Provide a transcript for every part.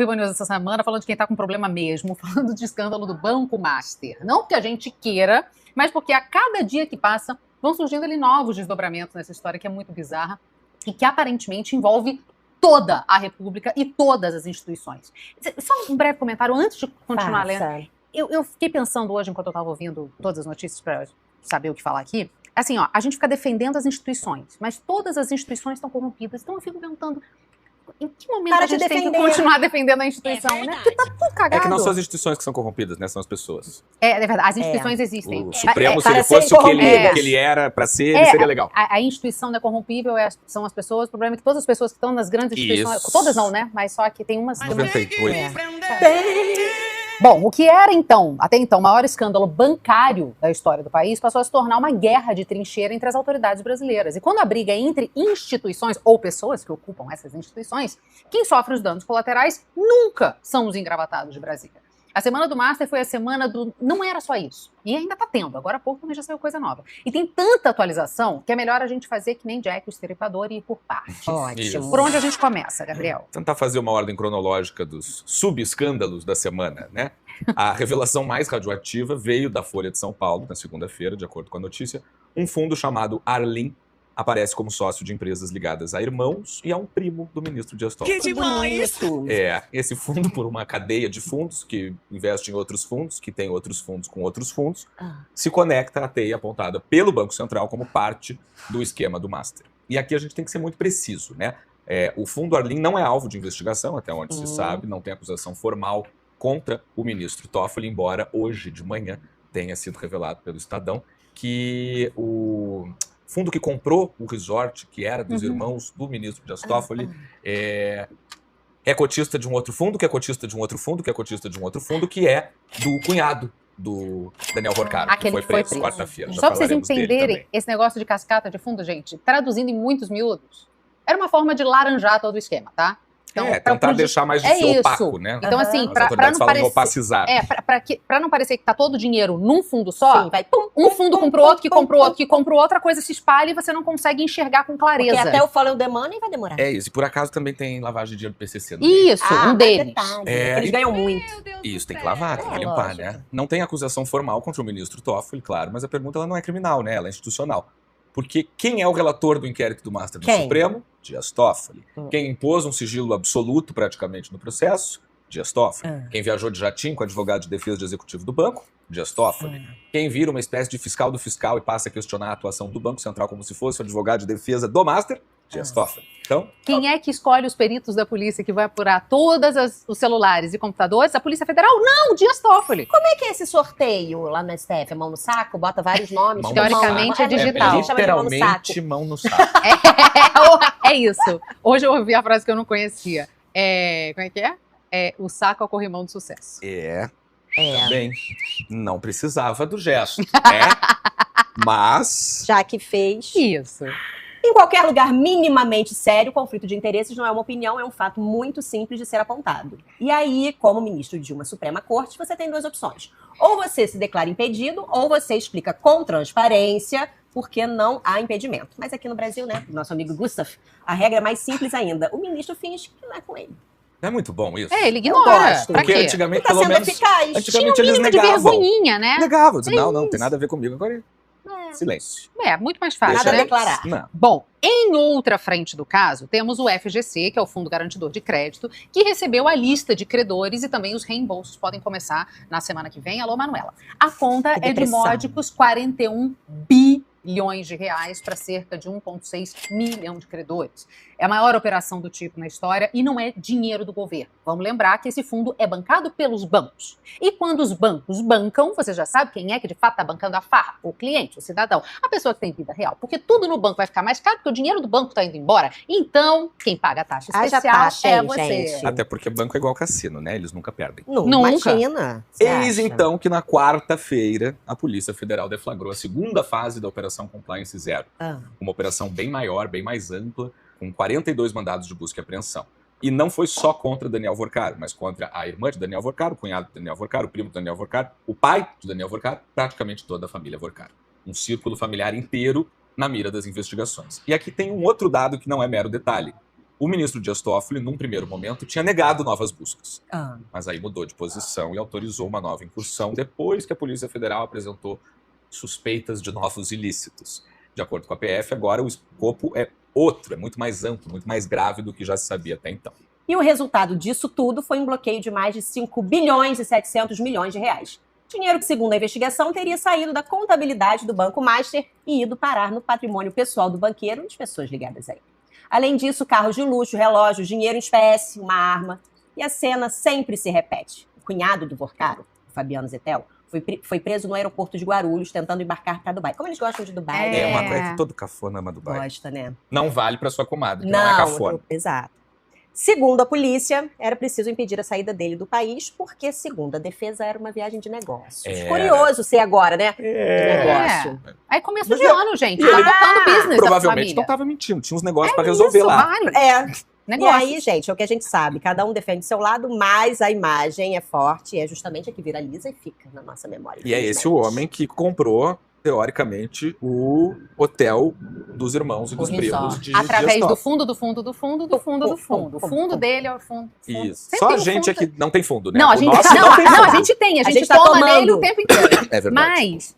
Viva News essa semana falando de quem tá com problema mesmo, falando de escândalo do Banco Master. Não porque a gente queira, mas porque a cada dia que passa vão surgindo ali novos desdobramentos nessa história que é muito bizarra e que aparentemente envolve toda a República e todas as instituições. Só um breve comentário antes de continuar lendo. Eu fiquei pensando hoje, enquanto eu estava ouvindo todas as notícias para saber o que falar aqui, assim, ó, a gente fica defendendo as instituições, mas todas as instituições estão corrompidas. Então eu fico perguntando, em que momento a gente tem que continuar defendendo a instituição, né? Porque tá tudo cagado. É que não são as instituições que são corrompidas, né? São as pessoas. É verdade, as instituições existem. O Supremo, se ele fosse o que ele era pra ser, ele seria legal. A instituição não é corrompível, são as pessoas. O problema é que todas as pessoas que estão nas grandes instituições... Todas não, né? Mas só que tem umas... 98. Bom, o que era então, até então, o maior escândalo bancário da história do país passou a se tornar uma guerra de trincheira entre as autoridades brasileiras. E quando a briga é entre instituições ou pessoas que ocupam essas instituições, quem sofre os danos colaterais nunca são os engravatados de Brasília. A semana do Master foi a semana do... Não era só isso. E ainda tá tendo. Agora há pouco também já saiu coisa nova. E tem tanta atualização que é melhor a gente fazer que nem Jack o Estripador e ir por partes. Ótimo. Por onde a gente começa, Gabriel? Tentar fazer uma ordem cronológica dos subescândalos da semana, né? A revelação mais radioativa veio da Folha de São Paulo, na segunda-feira, de acordo com a notícia. Um fundo chamado Arlim aparece como sócio de empresas ligadas a irmãos e a um primo do ministro Dias Toffoli. Que demais! Esse fundo, por uma cadeia de fundos que investe em outros fundos, que tem outros fundos com outros fundos, se conecta à teia apontada pelo Banco Central como parte do esquema do Master. E aqui a gente tem que ser muito preciso, né? O fundo Arlim não é alvo de investigação, até onde se sabe, não tem acusação formal contra o ministro Toffoli, embora hoje de manhã tenha sido revelado pelo Estadão que o fundo que comprou o resort, que era dos irmãos do ministro Dias Toffoli, é cotista de um outro fundo, que é cotista de um outro fundo, que é cotista de um outro fundo, que é do cunhado do Daniel Vorcaro, que foi preso quarta-feira. Só para vocês entenderem esse negócio de cascata de fundo, gente, traduzindo em muitos miúdos, era uma forma de laranjar todo o esquema, tá? Então, tentar deixar mais opaco, né? Então, assim, para não parecer que tá todo o dinheiro num fundo só, vai um fundo comprou outro, que comprou outro, que comprou outra, coisa se espalha e você não consegue enxergar com clareza. Porque até o follow the money vai demorar. É isso, e por acaso também tem lavagem de dinheiro do PCC no Isso, um deles. Eles ganham muito. Isso, tem que lavar, tem que limpar, né? Não tem acusação formal contra o ministro Toffoli, claro, mas a pergunta ela não é criminal, né? Ela é institucional. Porque quem é o relator do inquérito do Master do Supremo? Dias Toffoli. Quem impôs um sigilo absoluto praticamente no processo? Dias Toffoli. Quem viajou de jatinho com advogado de defesa de executivo do banco? Dias Toffoli. Quem vira uma espécie de fiscal do fiscal e passa a questionar a atuação do Banco Central como se fosse o advogado de defesa do Master? Dias Toffoli. Então, quem é que escolhe os peritos da polícia que vai apurar todos os celulares e computadores? A Polícia Federal? Não, Dias Toffoli. Como é que é esse sorteio lá no STF? É mão no saco? Bota vários nomes? Teoricamente é digital. Literalmente mão no saco. É isso. Hoje eu ouvi a frase que eu não conhecia. Como é que é? O saco é o corrimão do sucesso. Também. Não precisava do gesto, né? Mas... Já que fez... Isso. Em qualquer lugar minimamente sério, conflito de interesses não é uma opinião, é um fato muito simples de ser apontado. E aí, como ministro de uma Suprema Corte, você tem duas opções. Ou você se declara impedido, ou você explica com transparência porque não há impedimento. Mas aqui no Brasil, né, nosso amigo Gustav, a regra é mais simples ainda. O ministro finge que não é com ele. Não é muito bom isso? Ele ignora. Porque antigamente, pelo menos, eficaz. Antigamente tinha um eles mínimo de negavam. vergonhinha, né? Negavam. Não tem nada a ver comigo. Agora silêncio. Muito mais fácil, Nada a né? declarar. Não. Bom, em outra frente do caso, temos o FGC, que é o Fundo Garantidor de Crédito, que recebeu a lista de credores e também os reembolsos podem começar na semana que vem. Alô, Manuela. A conta é de módicos 41 bilhões de reais para cerca de 1,6 milhão de credores. É a maior operação do tipo na história e não é dinheiro do governo. Vamos lembrar que esse fundo é bancado pelos bancos. E quando os bancos bancam, você já sabe quem é que de fato está bancando a farra? O cliente, o cidadão, a pessoa que tem vida real. Porque tudo no banco vai ficar mais caro porque o dinheiro do banco está indo embora. Então, quem paga a taxa especial é você. Gente. Até porque banco é igual cassino, né? Eles nunca perdem. Nunca. Imagina. Eis então que na quarta-feira a Polícia Federal deflagrou a segunda fase da Operação Compliance Zero. Uma operação bem maior, bem mais ampla, com 42 mandados de busca e apreensão. E não foi só contra Daniel Vorcaro, mas contra a irmã de Daniel Vorcaro, o cunhado de Daniel Vorcaro, o primo de Daniel Vorcaro, o pai de Daniel Vorcaro, praticamente toda a família Vorcaro. Um círculo familiar inteiro na mira das investigações. E aqui tem um outro dado que não é mero detalhe. O ministro Dias Toffoli, num primeiro momento, tinha negado novas buscas. Ah. Mas aí mudou de posição e autorizou uma nova incursão depois que a Polícia Federal apresentou suspeitas de novos ilícitos. De acordo com a PF, agora o escopo é outro, é muito mais amplo, muito mais grave do que já se sabia até então. E o resultado disso tudo foi um bloqueio de mais de 5 bilhões e 700 milhões de reais. Dinheiro que, segundo a investigação, teria saído da contabilidade do Banco Master e ido parar no patrimônio pessoal do banqueiro e de pessoas ligadas a ele. Além disso, carros de luxo, relógios, dinheiro em espécie, uma arma. E a cena sempre se repete. O cunhado do Vorcaro, Fabiano Zettel, foi preso no aeroporto de Guarulhos, tentando embarcar para Dubai. Como eles gostam de Dubai. É uma coisa que todo cafona ama Dubai. Gosta, né? Não vale para sua comadre, que não é cafona. Exato. Segundo a polícia, era preciso impedir a saída dele do país, porque, segundo a defesa, era uma viagem de negócios. Curioso ser agora, né? De negócio. Aí começo de ano, gente. Tá tocando business provavelmente não estava mentindo. Tinha uns negócios para resolver lá. Vários. E aí, gente, é o que a gente sabe. Cada um defende seu lado, mas a imagem é forte. E é justamente a que viraliza e fica na nossa memória. E é esse o homem que comprou, teoricamente, o hotel dos irmãos e dos primos de através Dias do fundo. O fundo dele é o fundo. Isso. Só a gente aqui não tem fundo, né? Não, a gente tem. A gente tá toma tomando nele o tempo inteiro. É verdade. Mas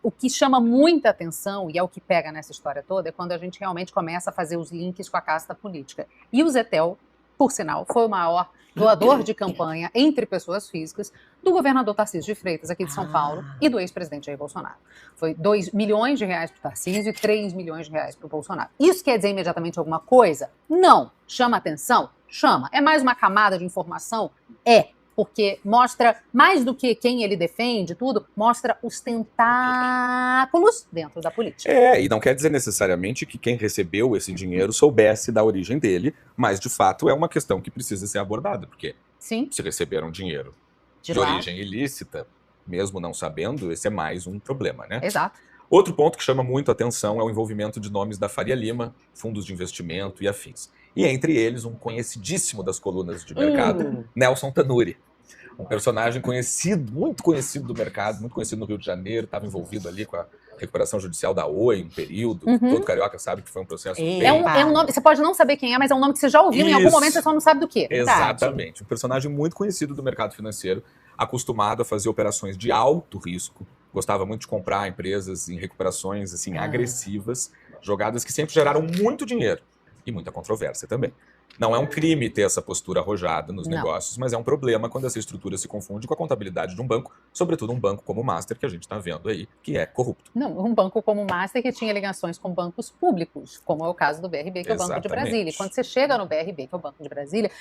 o que chama muita atenção, e é o que pega nessa história toda, é quando a gente realmente começa a fazer os links com a casta política. E o Zettel, por sinal, foi o maior doador de campanha entre pessoas físicas do governador Tarcísio de Freitas, aqui de São Paulo, e do ex-presidente Jair Bolsonaro. Foi 2 milhões de reais para o Tarcísio e 3 milhões de reais para o Bolsonaro. Isso quer dizer imediatamente alguma coisa? Não. Chama atenção? Chama. É mais uma camada de informação? É. Porque mostra, mais do que quem ele defende, tudo, mostra os tentáculos dentro da política. E não quer dizer necessariamente que quem recebeu esse dinheiro soubesse da origem dele, mas, de fato, é uma questão que precisa ser abordada, porque Sim. se receberam dinheiro de origem ilícita, mesmo não sabendo, esse é mais um problema, né? Exato. Outro ponto que chama muito a atenção é o envolvimento de nomes da Faria Lima, fundos de investimento e afins. E entre eles, um conhecidíssimo das colunas de mercado, Nelson Tanuri. Um personagem conhecido, muito conhecido do mercado, muito conhecido no Rio de Janeiro, estava envolvido ali com a recuperação judicial da Oi, um período. Todo carioca sabe que foi um processo bem... É um nome, você pode não saber quem é, mas é um nome que você já ouviu em algum momento, você só não sabe do quê. Exatamente. Um personagem muito conhecido do mercado financeiro, acostumado a fazer operações de alto risco, gostava muito de comprar empresas em recuperações assim, agressivas, jogadas que sempre geraram muito dinheiro e muita controvérsia também. Não é um crime ter essa postura arrojada nos negócios, mas é um problema quando essa estrutura se confunde com a contabilidade de um banco, sobretudo um banco como o Master, que a gente está vendo aí, que é corrupto. Não, um banco como o Master que tinha ligações com bancos públicos, como é o caso do BRB, que é o Banco de Brasília. E quando você chega no BRB, que é o Banco de Brasília,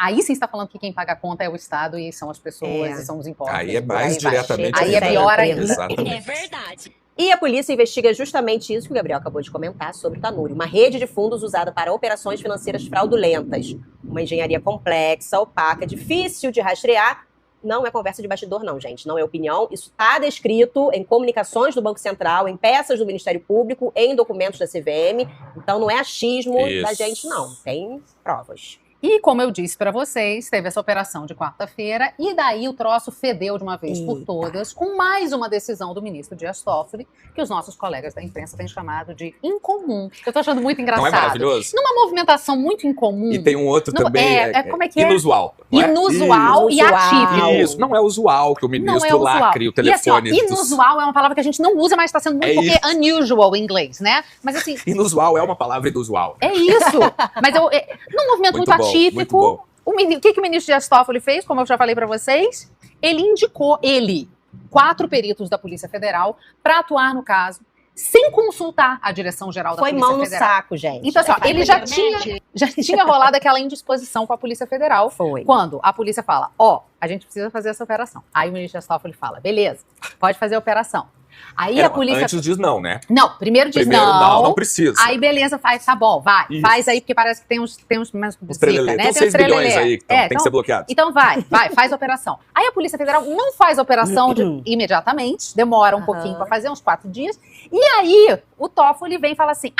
aí sim está falando que quem paga a conta é o Estado e são as pessoas e são os impostos. Aí é mais diretamente... Aí é pior ainda. Exatamente. É verdade. E a polícia investiga justamente isso que o Gabriel acabou de comentar sobre o Tanuri, uma rede de fundos usada para operações financeiras fraudulentas. Uma engenharia complexa, opaca, difícil de rastrear. Não é conversa de bastidor, não, gente. Não é opinião. Isso está descrito em comunicações do Banco Central, em peças do Ministério Público, em documentos da CVM. Então não é achismo da gente, não. Tem provas. E como eu disse para vocês, teve essa operação de quarta-feira e daí o troço fedeu de uma vez por todas com mais uma decisão do ministro Dias Toffoli, que os nossos colegas da imprensa têm chamado de incomum. Eu tô achando muito engraçado. Não é maravilhoso? Numa movimentação muito incomum. E tem um outro também, como é que é? Inusual. Inusual e atípico. Isso, não é usual que o ministro lacre o telefone. E assim, inusual é uma palavra que a gente não usa, mas está sendo muito porque unusual em inglês, né? Mas assim... Inusual é uma palavra inusual. É isso. Mas num movimento muito atípico, o que o ministro Dias Toffoli fez, como eu já falei para vocês? Ele indicou 4 peritos da Polícia Federal para atuar no caso, sem consultar a direção-geral da Polícia Federal. Foi mão no saco, gente. Então, assim, ele já tinha rolado aquela indisposição com a Polícia Federal. Foi. Quando a polícia fala, a gente precisa fazer essa operação. Aí o ministro Dias Toffoli fala, beleza, pode fazer a operação. Aí a polícia... Antes diz não, né? Não, primeiro diz não. Não precisa. Aí beleza, tá bom, vai. Isso. Faz aí, porque parece que tem uns zica, né? Tem uns 6 bilhões aí que tem que ser bloqueados. Então vai, faz a operação. Aí a Polícia Federal não faz a operação imediatamente, demora um pouquinho pra fazer, uns 4 dias. E aí o Toffoli vem e fala assim,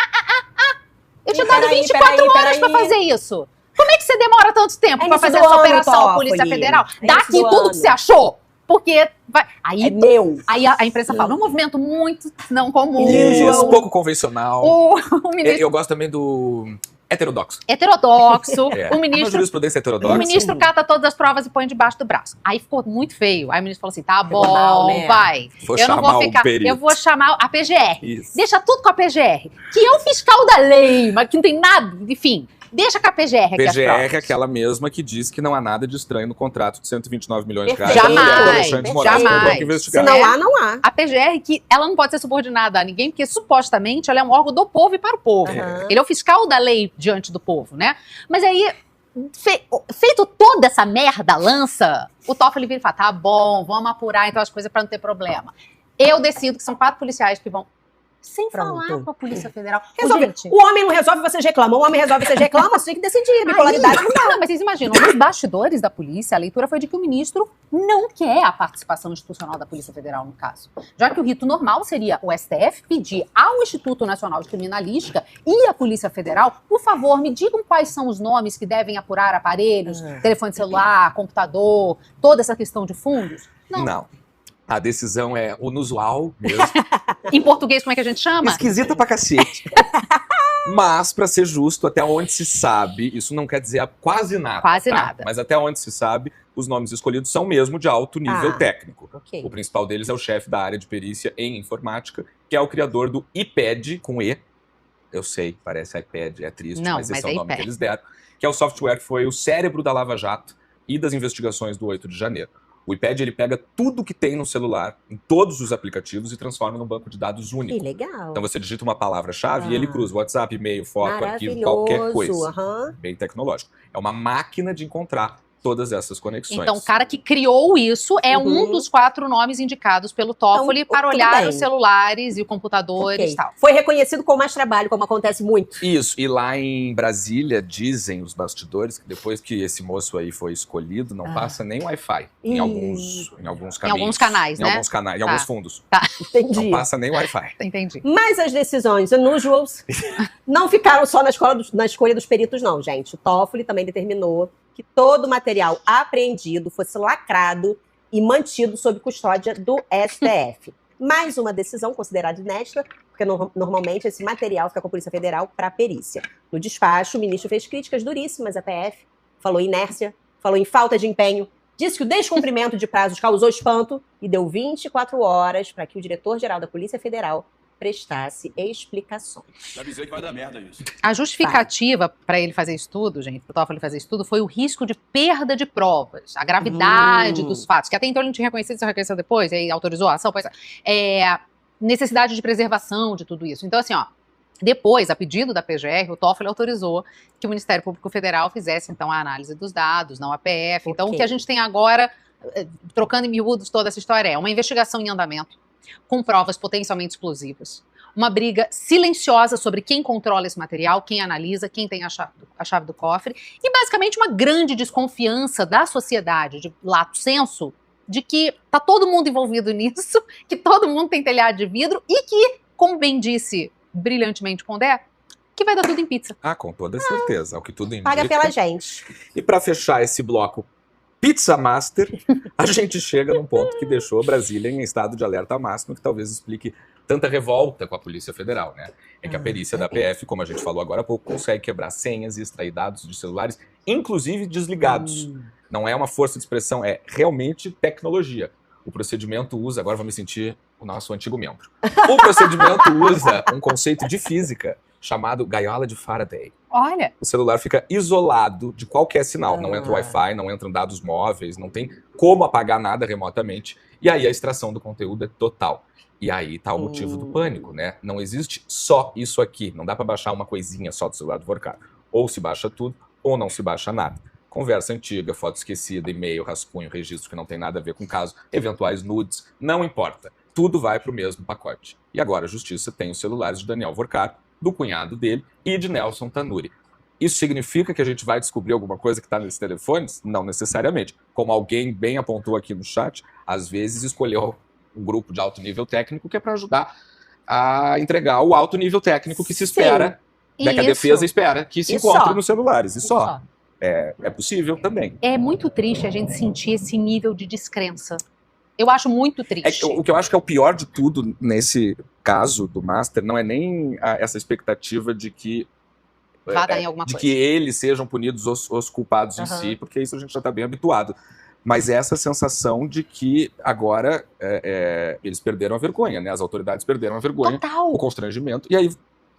eu tinha dado 24 horas pra fazer isso. Como é que você demora tanto tempo pra fazer essa operação, Polícia Federal? Daqui tudo que você achou. Porque aí é meu. Aí a imprensa fala, um movimento muito não comum. Isso, pouco convencional. O ministro... Eu gosto também do Heterodoxo. Heterodoxo. É. O Uma ministro jurisprudência heterodoxa. O ministro cata todas as provas e põe debaixo do braço. Aí ficou muito feio. Aí o ministro falou assim: tá bom, mal, né? vai. Vou Eu não chamar vou o ficar. perito. Eu vou chamar a PGR. Isso. Deixa tudo com a PGR. Que é o fiscal da lei, mas que não tem nada. Enfim, deixa com a PGR aqui as PGR provas. é aquela mesma que diz que não há nada de estranho no contrato de 129 milhões de reais. Perfeito. da mulher do Jamais, Alexandre de Moraes para o jamais. Banco Investigar. Se não há, não há. A PGR, que ela não pode ser subordinada a ninguém, porque supostamente ela é um órgão do povo e para o povo. Aham. Ele é o fiscal da lei diante do povo, né? Mas aí, feito toda essa merda lança, o Toffoli vira e fala: tá bom, vamos apurar então as coisas para não ter problema. Eu decido que são 4 policiais que vão, sem Pronto. falar com a Polícia Federal. Resolve. Gente, O homem não resolve, vocês reclamam. O homem resolve, vocês reclamam. Você tem que decidir. Bipolaridade não dá. não, mas vocês imaginam, nos bastidores da polícia, a leitura foi de que o ministro não quer a participação institucional da Polícia Federal no caso. Já que o rito normal seria o STF pedir ao Instituto Nacional de Criminalística e à Polícia Federal, por favor, me digam quais são os nomes que devem apurar aparelhos, telefone celular, computador, toda essa questão de fundos. Não. A decisão é inusual mesmo. Em português, como é que a gente chama? Esquisita pra cacete. Mas, pra ser justo, até onde se sabe, isso não quer dizer quase nada. Quase tá? nada. Mas até onde se sabe, os nomes escolhidos são mesmo de alto nível técnico. Ok. O principal deles é o chefe da área de perícia em informática, que é o criador do iPad, com E. Eu sei, parece iPad, é triste, Não, mas esse mas é o é nome iPad. que eles deram. Que é o software que foi o cérebro da Lava Jato e das investigações do 8 de janeiro. O iPad, ele pega tudo que tem no celular, em todos os aplicativos, e transforma num banco de dados Que único. legal. Então você digita uma palavra-chave e ele cruza WhatsApp, e-mail, foto, arquivo, qualquer coisa. Aham. Bem tecnológico. É uma máquina de encontrar todas essas conexões. Então, o cara que criou isso é Uhum. um dos 4 nomes indicados pelo Toffoli Então, para tudo olhar bem. os celulares e computadores Ok. e tal. Foi reconhecido com mais trabalho, como acontece muito. Isso, e lá em Brasília, dizem os bastidores que depois que esse moço aí foi escolhido, não passa nem Wi-Fi em Ih. alguns caminhos. Em alguns canais, Em né? alguns canais, em Tá. alguns fundos. Entendi. Não passa nem Wi-Fi. Entendi. Mas as decisões unusuals não ficaram só na escolha dos peritos, não, gente. O Toffoli também determinou que todo o material apreendido fosse lacrado e mantido sob custódia do STF. Mais uma decisão considerada inédita, porque normalmente esse material fica com a Polícia Federal para perícia. No despacho, o ministro fez críticas duríssimas à PF, falou em inércia, falou em falta de empenho, disse que o descumprimento de prazos causou espanto e deu 24 horas para que o diretor-geral da Polícia Federal prestasse explicações. Já avisei que vai dar merda isso. A justificativa para ele fazer isso tudo, gente, para o Toffoli fazer isso tudo, foi o risco de perda de provas, a gravidade dos fatos, que até então ele não tinha reconhecido, você reconheceu depois, e aí autorizou a ação, pois necessidade de preservação de tudo isso. Então, assim, ó, depois, a pedido da PGR, o Toffoli autorizou que o Ministério Público Federal fizesse, então, a análise dos dados, não a PF. Então, o que a gente tem agora, trocando em miúdos toda essa história, é uma investigação em andamento, com provas potencialmente explosivas. Uma briga silenciosa sobre quem controla esse material, quem analisa, quem tem a chave do cofre. E, basicamente, uma grande desconfiança da sociedade, de lato sensu, de que tá todo mundo envolvido nisso, que todo mundo tem telhado de vidro e que, como bem disse brilhantemente Condé, que vai dar tudo em pizza. Ah, com toda certeza. É o que tudo indica. Paga pela gente. E para fechar esse bloco Pizza Master, a gente chega num ponto que deixou Brasília em estado de alerta máximo, que talvez explique tanta revolta com a Polícia Federal, né? É que a perícia da PF, como a gente falou agora há pouco, consegue quebrar senhas e extrair dados de celulares, inclusive desligados. Não é uma força de expressão, é realmente tecnologia. O procedimento usa, agora vou me sentir o nosso antigo membro. O procedimento usa um conceito de física chamado gaiola de Faraday. Olha, O celular fica isolado de qualquer sinal. Não entra Wi-Fi, não entram dados móveis, não tem como apagar nada remotamente. E aí a extração do conteúdo é total. E aí tá o motivo do pânico, né? Não existe só isso aqui. Não dá para baixar uma coisinha só do celular do Vorkar. Ou se baixa tudo, ou não se baixa nada. Conversa antiga, foto esquecida, e-mail, rascunho, registro que não tem nada a ver com o caso, eventuais nudes, não importa. Tudo vai para o mesmo pacote. E agora a justiça tem os celulares de Daniel Vorkar, do cunhado dele e de Nelson Tanuri. Isso significa que a gente vai descobrir alguma coisa que está nesses telefones? Não necessariamente. Como alguém bem apontou aqui no chat, às vezes escolheu um grupo de alto nível técnico que é para ajudar a entregar o alto nível técnico que se espera, né, que a Isso. defesa espera que se E encontre só. nos celulares. E só. É possível também. É muito triste a gente sentir esse nível de descrença. Eu acho muito triste. O que eu acho que é o pior de tudo nesse caso do Master não é nem essa expectativa de que vá dar em alguma de coisa. que eles sejam punidos os culpados em si, porque isso a gente já está bem habituado. Mas essa sensação de que agora eles perderam a vergonha, né? As autoridades perderam a vergonha, Total. o constrangimento. E aí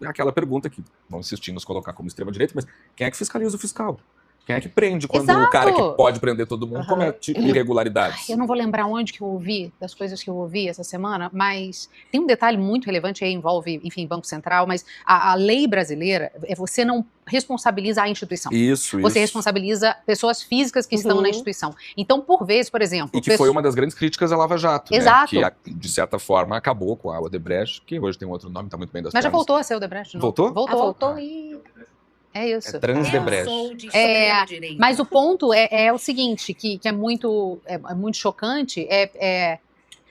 é aquela pergunta que vão insistir em nos colocar como extrema-direita, mas quem é que fiscaliza o fiscal? Quem é que prende quando o cara que pode prender todo mundo comete irregularidades? Eu não vou lembrar onde que eu ouvi, das coisas que eu ouvi essa semana, mas tem um detalhe muito relevante aí, envolve, enfim, Banco Central, mas a lei brasileira, você não responsabiliza a instituição. Isso. Você responsabiliza pessoas físicas que estão na instituição. Então, por vezes, por exemplo... E que foi uma das grandes críticas à Lava Jato, Exato. Né? Que, de certa forma, acabou com a Odebrecht, que hoje tem um outro nome, está muito bem das Mas já pernas. voltou a ser Odebrecht, não? Voltou? Voltou e... É isso. É Transdebrecht. Mas o ponto é o seguinte, que é muito chocante,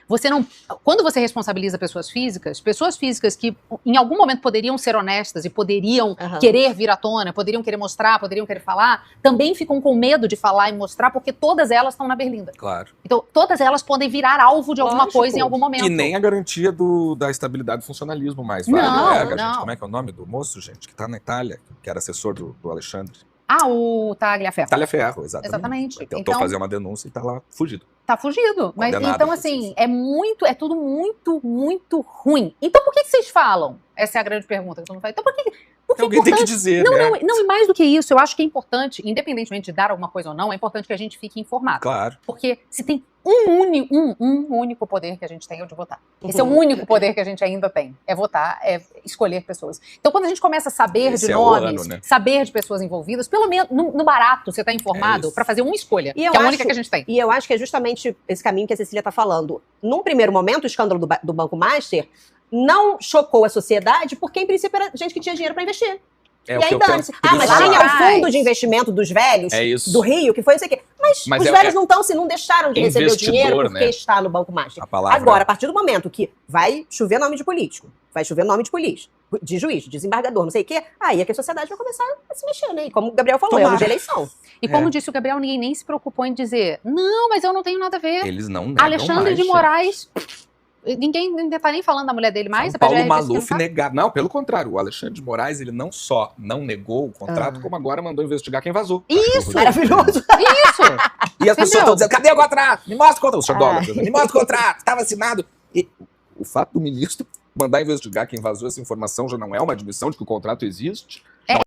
você não... Quando você responsabiliza pessoas físicas que em algum momento poderiam ser honestas e poderiam querer vir à tona, poderiam querer mostrar, poderiam querer falar, também ficam com medo de falar e mostrar, porque todas elas estão na berlinda. Claro. Então, todas elas podem virar alvo de alguma coisa em algum momento. E nem a garantia da estabilidade do funcionalismo mais vale. Gente, como é que é o nome do moço, gente, que está na Itália, que era assessor do Alexandre? O Tagliaferro. Tagliaferro, exatamente. Tentou então, fazer uma denúncia e está lá fugido. Tá fugido. Mas, Condenado, então, assim, é tudo muito, muito ruim. Então, por que vocês falam? Essa é a grande pergunta que todo mundo faz. Então, por que alguém tem que dizer, não, né? Não, e mais do que isso, eu acho que é importante, independentemente de dar alguma coisa ou não, é importante que a gente fique informado. Claro. Porque se tem um único poder que a gente tem, é o de votar. Esse é o único poder que a gente ainda tem, é votar, é escolher pessoas. Então, quando a gente começa a saber de nomes, né? Saber de pessoas envolvidas, pelo menos no barato você está informado para fazer uma escolha, que é a única que a gente tem. E eu acho que é justamente esse caminho que a Cecília está falando. Num primeiro momento, o escândalo do Banco Master não chocou a sociedade, porque em princípio era gente que tinha dinheiro para investir. E aí dane-se. Mas tinha o fundo de investimento dos velhos, do Rio, que foi isso aqui. Mas os velhos não deixaram de receber o dinheiro porque está no Banco Master. Agora, a partir do momento que vai chover nome de político, vai chover nome de juiz, de desembargador, não sei o quê, aí é que a sociedade vai começar a se mexer, né? E como o Gabriel falou, é ano de eleição. E como disse o Gabriel, ninguém nem se preocupou em dizer, não, mas eu não tenho nada a ver. Eles não negam Alexandre de Moraes... Ninguém ainda tá nem falando da mulher dele mais. Paulo Maluf negar. Não, pelo contrário. O Alexandre de Moraes, ele não só não negou o contrato, como agora mandou investigar quem vazou. Isso! Maravilhoso! Isso! E as pessoas estão dizendo, cadê o contrato? Me mostra o contrato. O senhor Dólar, me mostra o contrato. Estava assinado. E o fato do ministro mandar investigar quem vazou essa informação já não é uma admissão de que o contrato existe?